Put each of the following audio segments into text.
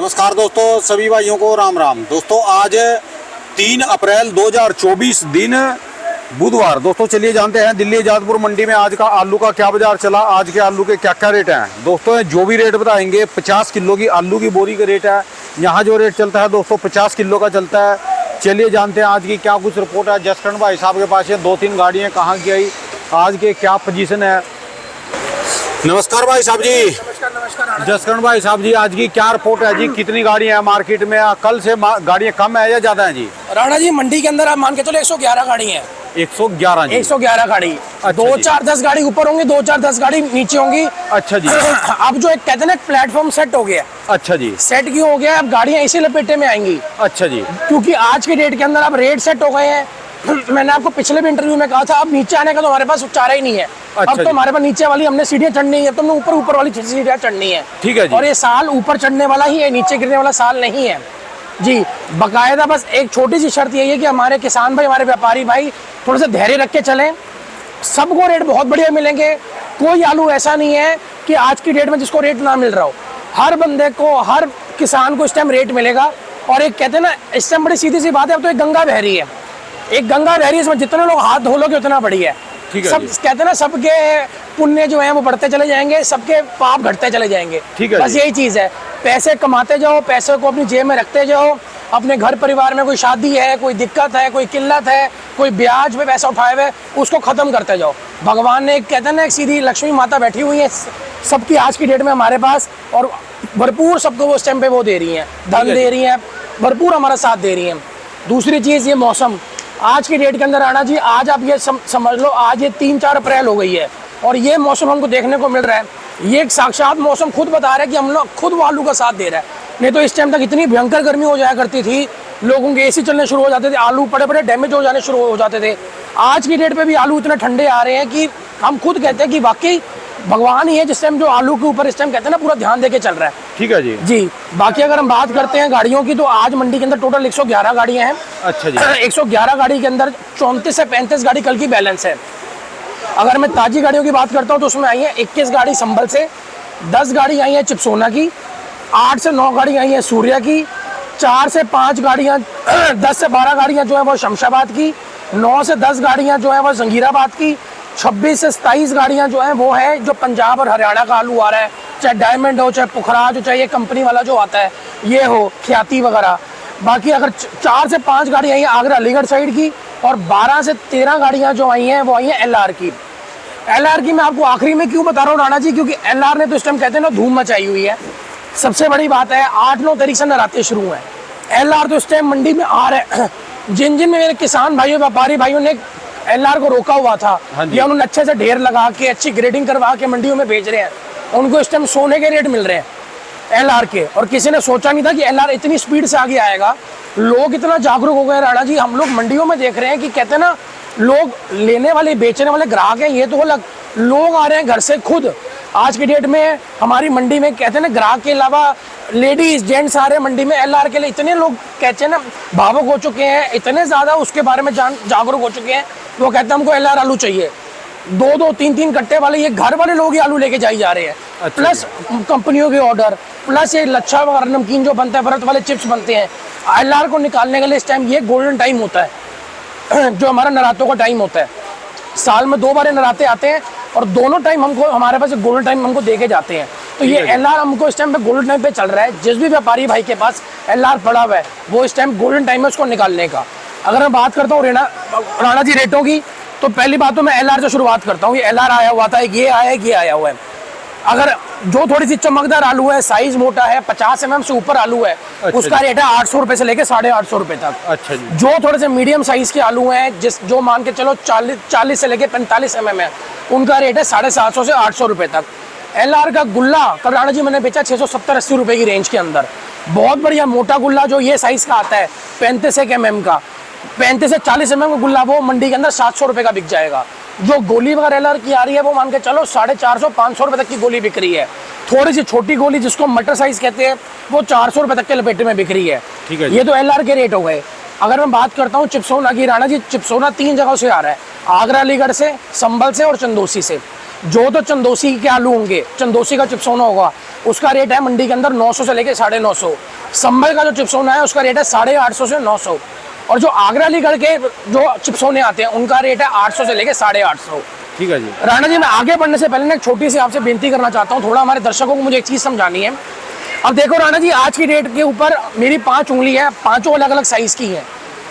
नमस्कार दोस्तों, सभी भाइयों को राम राम। दोस्तों आज 3 अप्रैल 2024 दिन बुधवार। दोस्तों चलिए जानते हैं दिल्ली जादपुर मंडी में आज का आलू का क्या बाजार चला, आज के आलू के क्या क्या रेट हैं। दोस्तों जो भी रेट बताएंगे 50 किलो की आलू की बोरी का रेट है। यहाँ जो रेट चलता है दोस्तों 50 किलो का चलता है। चलिए जानते हैं आज की क्या कुछ रिपोर्ट है। जसकरण भाई साहब के पास ये 2-3 गाड़ियाँ कहाँ की आई, आज के क्या पोजीशन है। नमस्कार भाई साहब जी। नमस्कार जसकरण भाई साहब जी, आज की क्या रिपोर्ट है जी, कितनी गाड़ियां हैं मार्केट में, कल से गाड़ियां कम है या ज्यादा हैं जी? राणा जी मंडी के अंदर आप मान के चलो 111 गाड़ी है। 111 जी। 111 गाड़ी। अच्छा 2-4-10 गाड़ी ऊपर होंगी, 2-4-10 गाड़ी नीचे होंगी। अच्छा जी। अब जो एक कहते हैं ना प्लेटफॉर्म सेट हो गया। अच्छा जी। सेट क्यों हो गया? अब गाड़ियां इसी लपेटे में आएंगी। अच्छा जी। क्योंकि आज के डेट के अंदर अब रेट सेट हो गए हैं। मैंने आपको पिछले भी इंटरव्यू में कहा था, अब नीचे आने का तो हमारे पास चारा ही नहीं है। अच्छा अब तो हमारे पास नीचे वाली हमने सीढ़ियां चढ़नी है, तुमने ऊपर वाली सीढ़ियां चढ़नी है। ठीक है जी। और ये साल ऊपर चढ़ने वाला ही है, नीचे गिरने वाला साल नहीं है जी। बकायदा बस एक छोटी सी शर्त यही है कि हमारे किसान भाई, हमारे व्यापारी भाई थोड़ा सा धैर्य रख के चलें। सबको रेट बहुत बढ़िया मिलेंगे। कोई आलू ऐसा नहीं है कि आज की डेट में जिसको रेट ना मिल रहा हो। हर बंदे को, हर किसान को इस टाइम रेट मिलेगा। और एक कहते हैं ना, इस टाइम बड़ी सीधी सी बात है, अब तो एक गंगा बह रही है। एक गंगा बह रही है, इसमें जितने लोग हाथ धो लोगे उतना बढ़िया है। सब कहते हैं ना, सबके पुण्य जो है वो बढ़ते चले जाएंगे, सबके पाप घटते चले जाएंगे। ठीक है, बस यही चीज़ है। पैसे कमाते जाओ, पैसे को अपनी जेब में रखते जाओ। अपने घर परिवार में कोई शादी है, कोई दिक्कत है, कोई किल्लत है, कोई ब्याज पे पैसा उठाए हुए, उसको खत्म करते जाओ। भगवान ने कहते हैं ना, एक सीधी लक्ष्मी माता बैठी हुई है सबकी आज की डेट में हमारे पास, और भरपूर सबको वो उस टाइम पे वो दे रही हैं, धन दे रही हैं, भरपूर हमारा साथ दे रही हैं। दूसरी चीज़, ये मौसम आज की डेट के अंदर राणा जी, आज आप ये समझ लो, आज ये 3-4 अप्रैल हो गई है और ये मौसम हमको देखने को मिल रहा है। ये एक साक्षात मौसम खुद बता रहा है कि हम लोग खुद वो आलू का साथ दे रहा है। नहीं तो इस टाइम तक इतनी भयंकर गर्मी हो जाया करती थी, लोगों के एसी चलने शुरू हो जाते थे, आलू बड़े बड़े डैमेज हो जाने शुरू हो जाते थे। आज की डेट पे भी आलू इतने ठंडे आ रहे हैं कि हम खुद कहते हैं कि वाकई भगवान ही है जिस टाइम जो आलू के ऊपर इस टाइम कहते हैं ना पूरा ध्यान देके चल रहा है। ठीक है जी। जी, बाकी अगर हम बात करते हैं गाड़ियों की, तो आज मंडी के अंदर टोटल 111 गाड़ियां हैं। अच्छा जी। 111 गाड़ी के अंदर 34 से 35 गाड़ी कल की बैलेंस है। अगर मैं ताजी गाड़ियों की बात करता हूँ तो उसमें आई है 21 गाड़ी संभल से, 10 गाड़ी आई है चिपसोना की, 8 से 9 गाड़ी आई है सूर्या की, 4 से 5 गाड़ियाँ 10 से 12 गाड़ियाँ जो है वो शमशाबाद की, 9 से 10 गाड़ियाँ जो है वो जंगीराबाद की, 26 से 27 गाड़ियाँ जो हैं वो है जो पंजाब और हरियाणा का आलू आ रहा है, चाहे डायमंड हो, चाहे पुखराज हो, चाहे ये कंपनी वाला जो आता है ये हो, ख्याति वगैरह। बाकी अगर 4 से 5 गाड़ी आई हैं आगरा अलीगढ़ साइड की, और 12 से 13 गाड़ियाँ जो आई हैं वो आई हैं LR की। LR की मैं आपको आखिरी में क्यों बता रहा हूँ राणा जी, क्योंकि LR ने तो इस टाइम कहते हैं ना धूम मचाई हुई है। सबसे बड़ी बात है 8-9 तारीख से नराते शुरू हैं। LR तो इस टाइम मंडी में आ रहे हैं। जिन मेरे किसान भाइयों, व्यापारी भाइयों ने LR को रोका हुआ था, या उन्होंने अच्छे से ढेर लगा के अच्छी ग्रेडिंग करवा के मंडियों में बेच रहे हैं, उनको इस टाइम सोने के रेट मिल रहे हैं LR के। और किसी ने सोचा नहीं था कि LR इतनी स्पीड से आगे आएगा। लोग इतना जागरूक हो गए राणा जी, हम लोग मंडियों में देख रहे हैं कि कहते हैं ना, लोग लेने वाले बेचने वाले ग्राहक हैं, ये तो अलग, लोग आ रहे हैं घर से खुद। आज की डेट में हमारी मंडी में कहते हैं ना, ग्राहक के अलावा लेडीज जेंट्स आ रहे हैं मंडी में LR के लिए। इतने लोग कहते हैं ना भावुक हो चुके हैं, इतने ज़्यादा उसके बारे में जागरूक हो चुके हैं, वो कहते हैं हमको LR आलू चाहिए। 2-2, 3-3 कट्टे वाले ये घर वाले लोग ही आलू लेके जाई जा रहे हैं। अच्छा, प्लस कंपनियों के ऑर्डर, प्लस ये लच्छा वगैरह नमकीन जो बनता है, व्रत वाले चिप्स बनते हैं। LR को निकालने के लिए इस टाइम ये गोल्डन टाइम होता है जो हमारा नरातों का टाइम होता है। साल में 2 बार नराते आते हैं और दोनों टाइम हमको, हमारे पास गोल्डन टाइम हमको दे के जाते हैं। तो ये LR हमको इस टाइम पे गोल्डन टाइम पे चल रहा है। जिस भी व्यापारी भाई के पास LR पड़ा हुआ है वो इस टाइम गोल्डन टाइम है उसको निकालने का। अगर मैं बात करता हूँ राणा जी रेटों की, तो पहली बात तो मैं LR से शुरुआत करता हूँ। ये LR आया हुआ था, ये आया है, ये आया हुआ है। अगर जो थोड़ी सी चमकदार आलू है, साइज मोटा है, 50 mm से ऊपर आलू है, अच्छा, उसका रेट है 800 रुपये से लेके 850 रुपये तक। अच्छा जी। जो थोड़े से मीडियम साइज के आलू हैं, जो मान के चलो 40 से लेके 45 mm है, उनका रेट है 750 से 800 रुपये तक। LR का गुल्ला कल राणा जी मैंने बेचा 670-80 रुपये की रेंज के अंदर। बहुत बढ़िया मोटा गुल्ला जो ये साइज का आता है 35 mm का, 35 से 40 mm का गुल्ला, वो मंडी के अंदर 700 रुपये का बिक जाएगा। जो गोली वगैरह LR की आ रही है वो मान के चलो 450-500 रुपये तक की गोली बिक रही है। थोड़ी सी छोटी गोली जिसको मटर साइज कहते हैं वो 400 रुपये तक के लपेटे में बिक रही है। ठीक है, ये तो LR के रेट हो गए। अगर मैं बात करता हूँ चिप्सोना की, राणा जी चिप्सोना 3 जगहों से आ रहा है, आगरा अलीगढ़ से, संभल से और चंदोसी से। जो तो चंदोसी के आलू होंगे, चंदोसी का चिप्सोना होगा, उसका रेट है मंडी के अंदर 900 से लेके 950। संभल का जो चिप्सोना है उसका रेट है 850 से 900। और जो आगरा अलीगढ़ के जो चिप्सोने आते हैं उनका रेट है 800 से लेके 850। ठीक है जी। राणा जी मैं आगे बढ़ने से पहले ना एक छोटी सी आपसे बेनती करना चाहता हूँ, थोड़ा हमारे दर्शकों को मुझे एक चीज़ समझानी है। अब देखो राणा जी, आज की डेट के ऊपर मेरी 5 उंगली है, 5 अलग अलग साइज़ की है।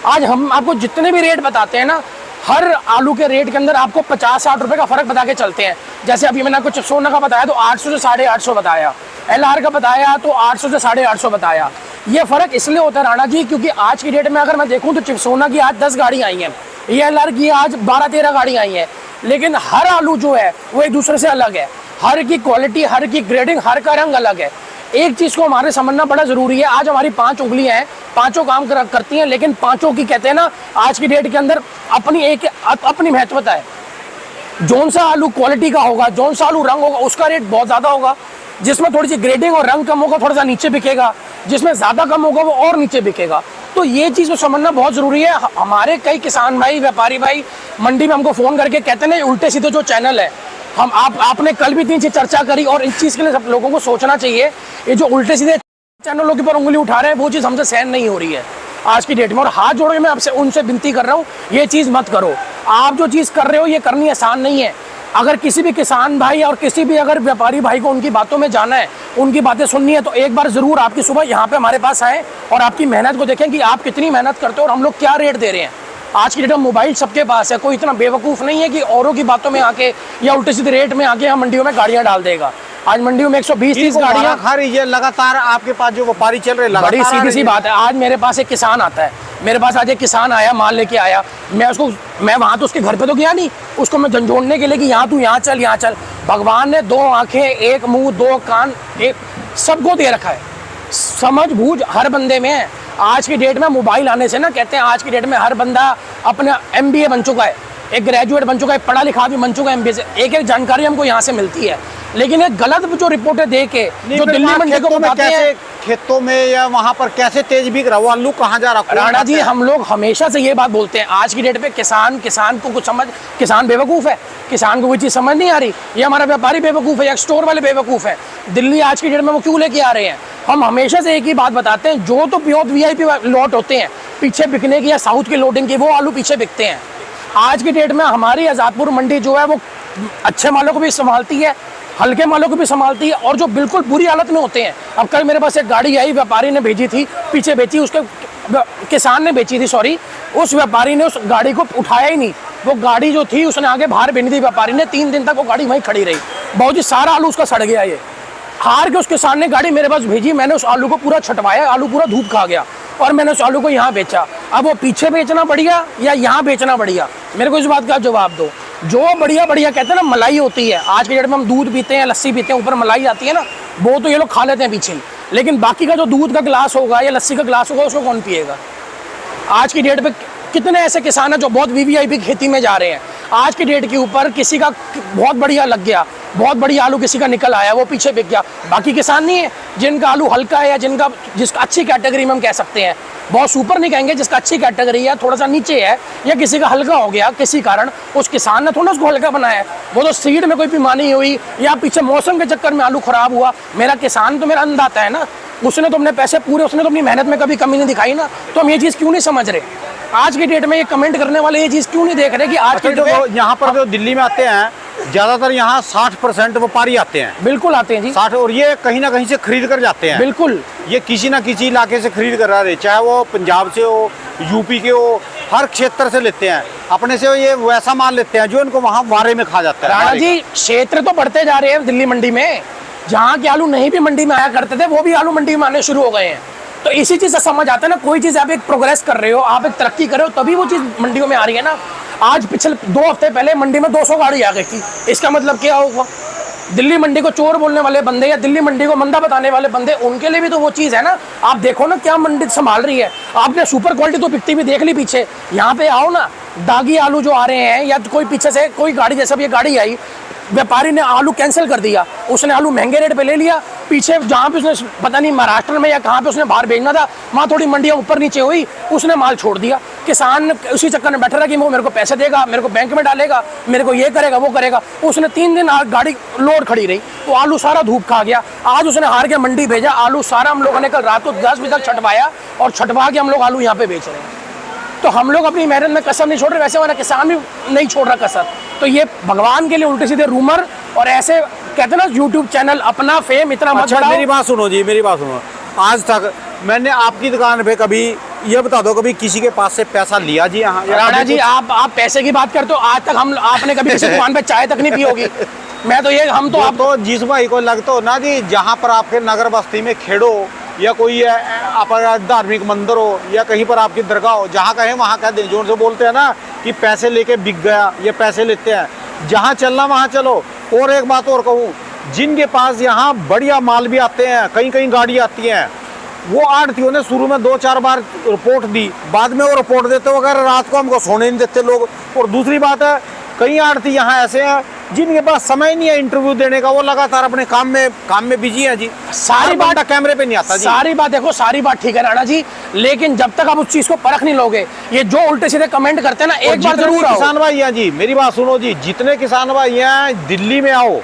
आज हम आपको जितने भी रेट बताते हैं ना, हर आलू के रेट के अंदर आपको 50-60 रुपए का फर्क बता के चलते हैं। जैसे अभी मैंने आपको चिप्सोना का बताया तो 800 से 850 बताया, LR का बताया तो 800 से 850 बताया। ये फर्क इसलिए होता है राणा जी क्योंकि आज की डेट में अगर मैं देखूं तो चिप्सोना की आज 10 गाड़ी आई हैं, ये LR की आज 12-13 गाड़ी आई हैं, लेकिन हर आलू जो है वो एक दूसरे से अलग है। हर की क्वालिटी, हर की ग्रेडिंग, हर का रंग अलग है। एक चीज़ को हमारे समझना बड़ा ज़रूरी है। आज हमारी 5 उंगलियां हैं, पांचों काम करती हैं, लेकिन पांचों की कहते हैं ना आज की डेट के अंदर अपनी महत्वता है। जौन सा आलू क्वालिटी का होगा, जौन सा आलू रंग होगा, उसका रेट बहुत ज़्यादा होगा। जिसमें थोड़ी सी ग्रेडिंग और रंग कम होगा थोड़ा सा नीचे बिकेगा, जिसमें ज़्यादा कम होगा वो और नीचे बिकेगा। तो ये चीज़ को समझना बहुत ज़रूरी है। हमारे कई किसान भाई, व्यापारी भाई मंडी में हमको फ़ोन करके कहते हैं ना उल्टे सीधे जो चैनल है, आपने कल भी 3 चीज़ चर्चा करी और इस चीज़ के लिए सब लोगों को सोचना चाहिए। ये जो उल्टे सीधे चैनलों के ऊपर उंगली उठा रहे हैं वो चीज़ हमसे सहन नहीं हो रही है आज की डेट में। और हाथ जोड़ के मैं आपसे उनसे विनती कर रहा हूँ, ये चीज़ मत करो। आप जो चीज़ कर रहे हो ये करनी आसान नहीं है। अगर किसी भी किसान भाई और किसी भी अगर व्यापारी भाई को उनकी बातों में जाना है, उनकी बातें सुननी है, तो एक बार ज़रूर आपकी सुबह यहाँ पे हमारे पास आएँ और आपकी मेहनत को देखें कि आप कितनी मेहनत करते हो और हम लोग क्या रेट दे रहे हैं। आज की डेट में मोबाइल सबके पास है, कोई इतना बेवकूफ़ नहीं है कि औरों की बातों में आके या उल्टे सीधे रेट में आके हम मंडियों में गाड़ियाँ डाल देगा। आज मंडियों में 120-130 गाड़ियाँ खा रही है लगातार। आपके पास जो व्यापारी चल रहे, बड़ी सीधी सी बात है। आज मेरे पास एक किसान आता है, मेरे पास आज एक किसान आया, माल लेके आया, मैं वहाँ तो उसके घर पे तो गया नहीं, उसको मैं झंझोड़ने के लिए कि यहाँ तू यहाँ चल, यहाँ चल। भगवान ने 2 आंखें, 1 मुंह, 2 कान, एक सबको दे रखा है। समझ बूझ हर बंदे में है। आज की डेट में मोबाइल आने से ना कहते हैं आज की डेट में हर बंदा अपना MBA बन चुका है, एक ग्रेजुएट बन चुका है, पढ़ा लिखा भी बन चुका है MBA से। एक जानकारी हमको यहाँ से मिलती है, लेकिन एक गलत जो रिपोर्टें दे के जो दिल्ली मंडी को बताते हैं, खेतों में या वहाँ पर कैसे तेज बिक रहा, वो आलू कहाँ जा रहा। राणा जी हम लोग हमेशा से ये बात बोलते हैं, आज की डेट पे किसान को कुछ समझ, किसान बेवकूफ़ है, किसान को कोई चीज़ समझ नहीं आ रही। ये हमारा व्यापारी बेवकूफ़ है या स्टोर वाले बेवकूफ़ है। दिल्ली आज की डेट में वो क्यों लेके आ रहे हैं? हम हमेशा से एक ही बात बताते हैं, जो तो प्योर VIP लॉट होते हैं पीछे बिकने की या साउथ की लोडिंग की, वो आलू पीछे बिकते हैं। आज की डेट में हमारी आज़ादपुर मंडी जो है वो अच्छे मालों को भी संभालती है, हल्के मालों को भी संभालती है, और जो बिल्कुल बुरी हालत में होते हैं। अब कल मेरे पास एक गाड़ी आई, व्यापारी ने भेजी थी, पीछे बेची, उसके किसान ने बेची थी, सॉरी, उस व्यापारी ने उस गाड़ी को उठाया ही नहीं। वो गाड़ी जो थी उसने आगे बाहर भेजी थी व्यापारी ने, 3 दिन तक वो गाड़ी वहीं खड़ी रही। बहुत जी सारा आलू उसका सड़ गया। ये हार के उस किसान ने गाड़ी मेरे पास भेजी, मैंने उस आलू को पूरा छटवाया, आलू पूरा धूप खा गया और मैंने उस आलू को यहाँ बेचा। अब वो पीछे बेचना बढ़िया या यहाँ बेचना बढ़िया, मेरे को इस बात का जवाब दो। जो बढ़िया बढ़िया कहते हैं ना मलाई होती है, आज के डेट में हम दूध पीते हैं, लस्सी पीते हैं, ऊपर मलाई आती है ना, वो तो ये लोग खा लेते हैं पीछे, लेकिन बाकी का जो दूध का गिलास होगा या लस्सी का गिलास होगा उसको कौन पिएगा? आज की डेट पे कितने ऐसे किसान हैं जो बहुत VVIP खेती में जा रहे हैं। आज की डेट के ऊपर किसी का बहुत बढ़िया लग गया, बहुत बढ़िया आलू किसी का निकल आया, वो पीछे बिक गया। बाकी किसान नहीं है जिनका आलू हल्का है या जिसका अच्छी कैटेगरी में हम कह सकते हैं, बहुत सुपर नहीं कहेंगे, जिसका अच्छी कैटेगरी है, थोड़ा सा नीचे है, या किसी का हल्का हो गया किसी कारण, उस किसान ने थोड़ा उसको हल्का बनाया है। वो तो सीड में कोई बीमारी हुई या पीछे मौसम के चक्कर में आलू खराब हुआ। मेरा किसान तो मेरा अन्नदाता है ना, उसने तो अपने पैसे पूरे, उसने तो अपनी मेहनत में कभी कमी नहीं दिखाई ना। तो हम ये चीज़ क्यों नहीं समझ रहे? आज की डेट में ये कमेंट करने वाले ये चीज़ क्यों नहीं देख रहे कि आज के जो यहाँ पर जो दिल्ली में आते हैं ज्यादातर यहाँ 60% व्यापारी आते हैं। बिल्कुल आते हैं जी, 60, और ये कहीं ना कहीं से खरीद कर जाते हैं। बिल्कुल, ये किसी ना किसी इलाके से खरीद कर रहे, चाहे वो पंजाब से हो, यूपी के हो, हर क्षेत्र से लेते हैं। अपने से ये वैसा माल लेते हैं जो इनको वहाँ वारे में खा जाता है। राणा जी क्षेत्र तो बढ़ते जा रहे हैं दिल्ली मंडी में, जहाँ के आलू नहीं भी मंडी में आया करते थे वो भी आलू मंडी में आने शुरू हो गए हैं। तो इसी चीज़ से समझ आता है ना, कोई चीज़ आप एक प्रोग्रेस कर रहे हो, आप एक तरक्की कर रहे हो, तभी वो चीज़ मंडियों में आ रही है ना। आज पिछले 2 हफ्ते पहले मंडी में 200 गाड़ी आ गई थी, इसका मतलब क्या होगा? दिल्ली मंडी को चोर बोलने वाले बंदे या दिल्ली मंडी को मंदा बताने वाले बंदे, उनके लिए भी तो वो चीज़ है ना। आप देखो ना क्या मंडी संभाल रही है। आपने सुपर क्वालिटी तो बिकती भी देख ली पीछे, यहाँ पे आओ ना, दागी आलू जो आ रहे हैं, या कोई पीछे से कोई गाड़ी, जैसे ये गाड़ी आई, व्यापारी ने आलू कैंसिल कर दिया, उसने आलू महंगे रेट पे ले लिया, पीछे जहाँ पे उसने पता नहीं महाराष्ट्र में या कहाँ पे उसने बाहर भेजना था, वहाँ थोड़ी मंडियाँ ऊपर नीचे हुई, उसने माल छोड़ दिया। किसान उसी चक्कर में बैठा रहा कि वो मेरे को पैसे देगा, मेरे को बैंक में डालेगा, मेरे को ये करेगा वो करेगा। उसने 3 दिन गाड़ी लोड खड़ी रही, तो आलू सारा धूप खा गया। आज उसने हार के मंडी भेजा, आलू सारा हम लोगों ने कल रात को 10 बजे तक छटवाया और छटवा के हम लोग आलू यहाँ पे बेच रहे हैं। तो हम लोग अपनी मेहनत में कसर नहीं छोड़ रहे, वैसे हमारा किसान भी नहीं छोड़ रहा कसर। तो ये भगवान के लिए उल्टे सीधे रूमर और ऐसे कहते हैं ना यूट्यूब चैनल अपना फेम इतना मत अच्छा बढ़ाओ। मेरी बात सुनो जी, मेरी बात सुनो। आज तक मैंने आपकी दुकान पे कभी ये बता दो, कभी किसी के पास से पैसा लिया जी यहाँ? राणा जी आप पैसे की बात करते हो, आज तक आपने कभी किसी दुकान पे चाय तक नहीं पी होगी। मैं तो ये हम तो आप तो जिस भाई को लगता हो ना जी, जहाँ पर आपके नगर बस्ती में खेड़ो या कोई अपना धार्मिक मंदिर हो या कहीं पर आपकी दरगाह हो, जहाँ कहें वहाँ कह दें। जोर से बोलते हैं ना कि पैसे लेके बिक गया, ये पैसे लेते हैं, जहाँ चलना वहाँ चलो। और एक बात और कहूँ, जिनके पास यहाँ बढ़िया माल भी आते हैं, कहीं कहीं गाड़ी आती हैं, वो आढ़तियों ने शुरू में 2-4 बार रिपोर्ट दी, बाद में वो रिपोर्ट देते हो अगर रात को हमको सोने नहीं देते लोग। और दूसरी बात है, कई आढ़ती यहाँ ऐसे हैं जिनके पास समय नहीं है इंटरव्यू देने का, वो लगातार अपने काम में बिजी है जी। सारी बात कैमरे पे नहीं आता जी। सारी बात देखो, सारी बात ठीक है राणा जी, लेकिन जब तक आप उस चीज को परख नहीं लोगे, ये जो उल्टे सीधे कमेंट करते हैं ना, एक बार जरूर आओ। किसान भाई हैं जी, मेरी बात सुनो जी, जितने किसान भाई हैं दिल्ली में आओ,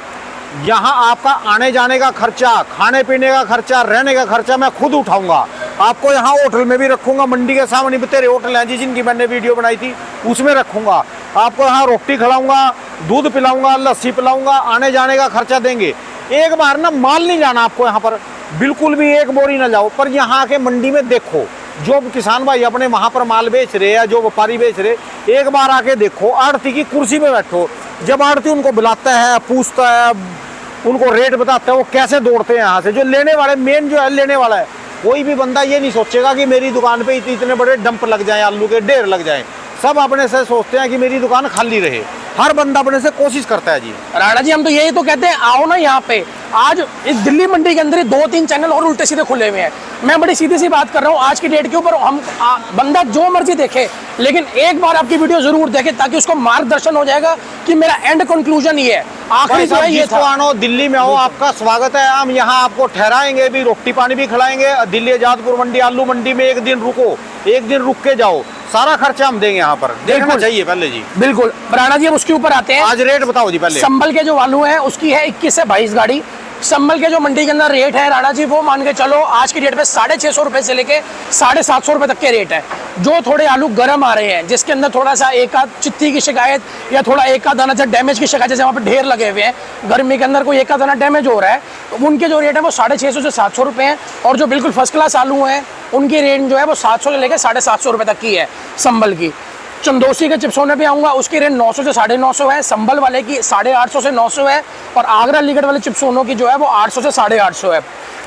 यहाँ आपका आने जाने का खर्चा, खाने पीने का खर्चा, रहने का खर्चा मैं खुद उठाऊंगा। आपको यहाँ होटल में भी रखूंगा, मंडी के सामने भी तेरे होटल हैं जी जिनकी मैंने वीडियो बनाई थी, उसमें रखूंगा। आपको यहाँ रोटी खिलाऊंगा, दूध पिलाऊंगा, लस्सी पिलाऊंगा, आने जाने का खर्चा देंगे। एक बार ना माल नहीं जाना आपको यहाँ पर, बिल्कुल भी एक बोरी ना जाओ, पर यहाँ आके मंडी में देखो जो किसान भाई अपने वहाँ पर माल बेच रहे हैं, जो व्यापारी बेच रहे, एक बार आके देखो। आड़ती की कुर्सी पे बैठो, जब आड़ती उनको बुलाता है, पूछता है, उनको रेट बताता है, वो कैसे दौड़ते हैं यहाँ से। जो लेने वाले मेन जो है लेने वाला है, कोई भी बंदा ये नहीं सोचेगा कि मेरी दुकान पे इतने बड़े डंप लग जाएं, आलू के ढेर लग जाएं। सब अपने से सोचते हैं कि मेरी दुकान खाली रहे, हर बंदा अपने से कोशिश करता है जी। राणा जी हम तो यही तो कहते हैं, आओ ना यहाँ पे। आज इस दिल्ली मंडी के अंदर ही 2-3 चैनल और उल्टे सीधे खुले हुए हैं। मैं बड़ी सीधी सी बात कर रहा हूँ आज की डेट के ऊपर। बंदा जो मर्जी देखे, लेकिन एक बार आपकी वीडियो जरूर देखे, ताकि उसको मार्गदर्शन हो जाएगा कि मेरा एंड कंक्लूजन ये है, आखिरी जो है ये था। आनो दिल्ली में हो, आपका स्वागत है। हम यहाँ आपको ठहराएंगे भी, रोटी पानी भी खिलाएंगे। दिल्ली आजादपुर मंडी, आलू मंडी में एक दिन रुको, एक दिन रुक के जाओ, सारा खर्चा हम देंगे यहाँ पर। देखना चाहिए पहले जी। बिल्कुल राणा जी, अब उसके ऊपर आते हैं। आज रेट बताओ जी पहले। संभल के जो आलू है उसकी है 21 से 22 गाड़ी। संभल के जो मंडी के अंदर रेट है राणा जी, वो मान के चलो आज की डेट पे 650 रुपए से लेके 750 रुपए तक के रेट है। जो थोड़े आलू गर्म आ रहे हैं, जिसके अंदर थोड़ा सा एक आध चित्ती की शिकायत या थोड़ा एक आध दाना डैमेज की शिकायत, जैसे वहाँ पे ढेर लगे हुए हैं, गर्मी के अंदर कोई एक आध दाना डैमेज हो रहा है, तो उनके जो रेट है वो 650 से 700 रुपए हैं। और जो बिल्कुल फर्स्ट क्लास आलू हैं, उनकी रेंज जो है वो 700 से लेकर 750 रुपए तक की है संभल की। चंदोसी के चिप्सोने पे आऊँगा, उसकी रेंज 900 से 950 है। संभल वाले की 850 से 900 है। और आगरा अलीगढ़ वाले चिप्सोनों की जो है वो 800 से 850 है।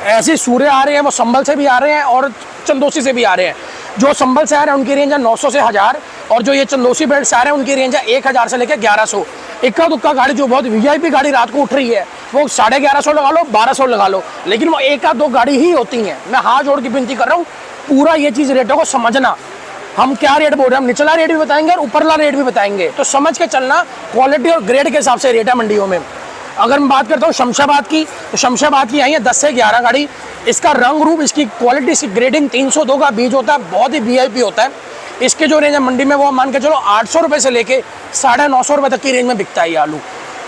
ऐसे सूर्य आ रहे हैं, वो संभल से भी आ रहे हैं और चंदोसी से भी आ रहे हैं। जो संभल से आ रहे हैं उनकी रेंज है 900 से 1000, और जो ये चंदोसी बेल्ट से आ रहे हैं उनकी रेंज है 1000 से लेकर 1100। इक्का दुक्का गाड़ी जो बहुत वीआईपी गाड़ी रात को उठ रही है, वो 1150 लगा लो, 1200 लगा लो, लेकिन वो एक आध दो गाड़ी ही होती हैं। मैं हाथ जोड़ के विनती कर रहा हूँ, पूरा ये चीज़ रेटों को समझना। हम क्या रेट बोल रहे हैं, हम निचला रेट भी बताएंगे और ऊपरला रेट भी बताएंगे, तो समझ के चलना। क्वालिटी और ग्रेड के हिसाब से रेट है मंडियों में। अगर मैं बात करता हूँ शमशाबाद की, तो शमशाबाद की आई है 10 से 11 गाड़ी। इसका रंग रूप, इसकी क्वालिटी, इसकी ग्रेडिंग 302 का बीज होता है, बहुत ही वीआईपी होता है। इसके जो रेंज है मंडी में वो मान के चलो 800 रुपये से लेके 950 रुपये तक की रेंज में बिकता है ये आलू।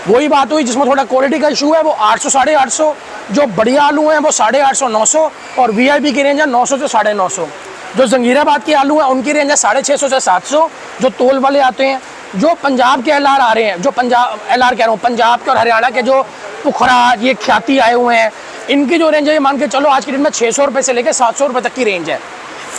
वही बात हुई जिसमें थोड़ा क्वालिटी का इशू है, वो 800 850। जो बढ़िया आलू हैं वो 850 900, और वीआईपी की रेंज है 900 से 950। जो जंगीराबाद के आलू हैं उनकी रेंज है 650 से 700, जो तोल वाले आते हैं। जो पंजाब के एलआर आ रहे हैं, जो पंजाब एलआर कह रहा हूँ, पंजाब के और हरियाणा के जो पुखराज, ये ख्याति आए हुए हैं, इनकी जो रेंज है ये मान के चलो आज की डेट में 600 रुपये से लेकर 700 रुपये तक की रेंज है।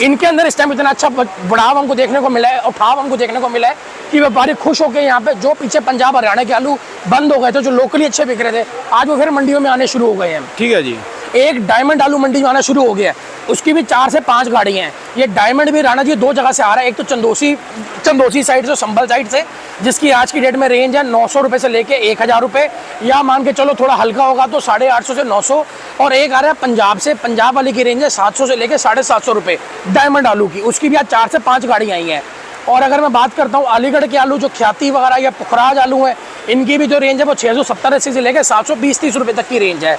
इनके अंदर इस टाइम इतना अच्छा बढ़ाव हमको देखने को मिला है, उठाव हमको देखने को मिला है कि व्यापारी खुश होकर यहाँ पे, जो पीछे पंजाब हरियाणा के आलू बंद हो गए थे, जो लोकली अच्छे बिक रहे थे, आज वो फिर मंडियों में आने शुरू हो गए हैं। ठीक है जी। एक डायमंड आलू मंडी में आना शुरू हो गया है, उसकी भी 4 से 5 गाड़ियाँ हैं। ये डायमंड भी राणा जी 2 जगह से आ रहा है, एक तो चंदोसी साइड से, संभल साइड से, जिसकी आज की डेट में रेंज है 900 रुपये से लेके 1000 रुपये, या मान के चलो थोड़ा हल्का होगा तो 850 से 900। और एक आ रहा है पंजाब से, पंजाब वाली की रेंज है 700 से लेके 750 रुपये डायमंड आलू की, उसकी भी आज 4 से 5 गाड़ियाँ आई हैं। और अगर मैं बात करता हूँ अलीगढ़ के आलू, जो ख्याति वगैरह या पुखराज आलू हैं, इनकी भी जो रेंज है वो 670 80 से लेकर 720-30 रुपये तक की रेंज है।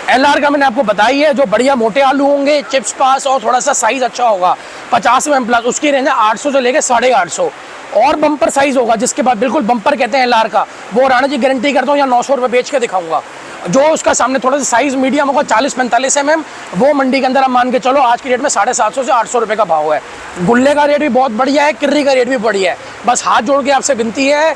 LR का मैंने आपको बताई है, जो बढ़िया मोटे आलू होंगे, चिप्स पास और थोड़ा सा साइज अच्छा होगा 50 mm प्लस, उसकी रेंज है 800 से लेके 850। और बम्पर साइज होगा जिसके बाद बिल्कुल बम्पर कहते हैं LR का, वो राणा जी गारंटी करता हूँ या 900 रुपये बेच के दिखाऊंगा। जो उसका सामने थोड़ा सा साइज मीडियम होगा 40-45 mm, वो मंडी के अंदर आप मान के चलो आज की डेट में 750 से 800 रुपये का भाव है। गुल्ले का रेट भी बहुत बढ़िया है, किर्री का रेट भी बढ़िया है। बस हाथ जोड़ के आपसे विनती है,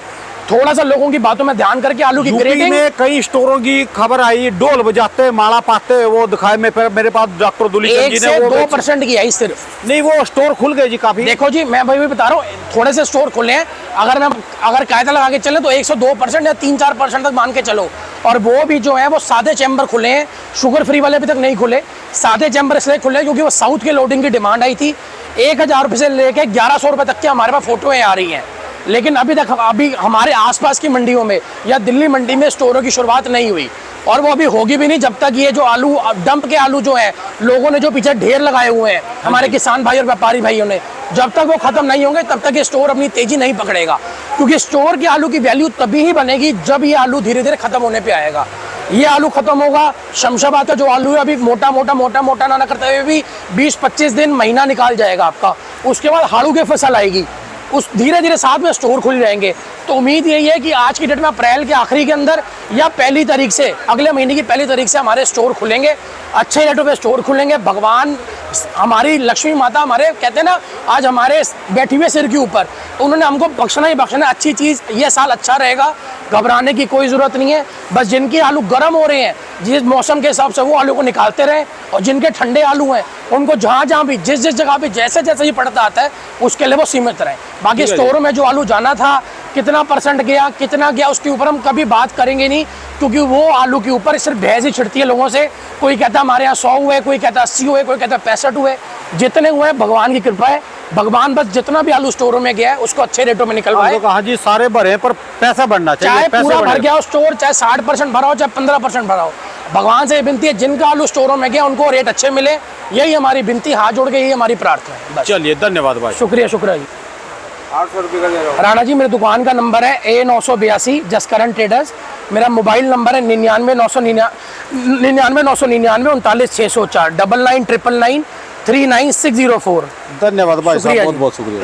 थोड़ा सा लोगों की बातों में ध्यान करके आलू की यूपी ग्रेडिंग। में कई स्टोरों की खबर आई, ढोल बजाते माला पाते, वो दिखाए मेरे पास डॉक्टर दुलीचंद जी ने, वो 1 से 2% की आई सिर्फ। नहीं, वो स्टोर खुल गए जी काफी। देखो जी, मैं भाई भी बता रहा हूँ, थोड़े से स्टोर खुले हैं, अगर कायदा लगा के चले तो 102% या 3-4% तक मान के चलो। और वो भी जो है वो सादे चैम्बर खुले हैं, शुगर फ्री वाले अभी तक नहीं खुले। सादे चैम्बर इसलिए खुले क्योंकि वो साउथ के लोडिंग की डिमांड आई थी। 1000 रुपये से लेके 1100 रुपये तक की हमारे पास फोटोएं आ रही हैं, लेकिन अभी हमारे आसपास की मंडियों में या दिल्ली मंडी में स्टोरों की शुरुआत नहीं हुई, और वो अभी होगी भी नहीं जब तक ये जो आलू डंप के आलू जो है लोगों ने जो पीछे ढेर लगाए हुए हैं हमारे किसान भाई और व्यापारी भाइयों ने, जब तक वो खत्म नहीं होंगे तब तक ये स्टोर अपनी तेजी नहीं पकड़ेगा। क्योंकि स्टोर के आलू की वैल्यू तभी ही बनेगी जब ये आलू धीरे धीरे खत्म होने पे आएगा। ये आलू खत्म होगा, शमशाबाद का जो आलू है अभी मोटा मोटा ना करते हुए भी 20-25 दिन महीना निकाल जाएगा आपका। उसके बाद हाड़ू की फसल आएगी, उस धीरे धीरे साथ में स्टोर खुल जाएंगे। तो उम्मीद यही है कि आज की डेट में अप्रैल के आखिरी के अंदर या पहली तारीख से, अगले महीने की पहली तारीख से हमारे स्टोर खुलेंगे, अच्छे रेटों पे स्टोर खुलेंगे। भगवान हमारी लक्ष्मी माता, हमारे कहते हैं ना, आज हमारे बैठी हुए सिर के ऊपर, उन्होंने हमको बख्शना ही बख्शना। अच्छी चीज़, ये साल अच्छा रहेगा, घबराने की कोई ज़रूरत नहीं है। बस जिनके आलू गर्म हो रहे हैं जिस मौसम के हिसाब से वो आलू को निकालते रहें, और जिनके ठंडे आलू हैं उनको जहाँ भी जिस जगह पे जैसे ही पड़ता आता है उसके लिए वो सीमित रहें। बाकी स्टोरों में जो आलू जाना था, कितना % गया, कितना गया, उसके ऊपर हम कभी बात करेंगे नहीं, क्योंकि वो आलू के ऊपर सिर्फ बहस ही छिड़ती है लोगों से। कोई कहता है हमारे यहाँ 100 हुए, कोई कहता है 80 हुए, कोई कहता है 65 हुए। जितने हुए भगवान की कृपा है, भगवान बस जितना भी आलू स्टोरों में गया है उसको अच्छे रेटों में निकलवाए। कहा जी सारे भरे पर पैसा बढ़ना चाहिए, चाहे पूरा भर गया हो स्टोर, चाहे 60% भरा हो, चाहे 15% भरा हो, भगवान से ये विनती है जिनका आलू स्टोरों में गया उनको रेट अच्छे मिले। यही हमारी विनती, हाथ जोड़ के यही हमारी प्रार्थना है। चलिए, धन्यवाद भाई, शुक्रिया जी। 800 रुपये का दे रहा हूं। राणा जी, मेरी दुकान का नंबर है A982 जसकरण ट्रेडर्स। मेरा मोबाइल नंबर है 99 999 39 604 99 999 39604। धन्यवाद भाई साहब, शुक्रिया बहुत जी। बहुत शुक्रिया।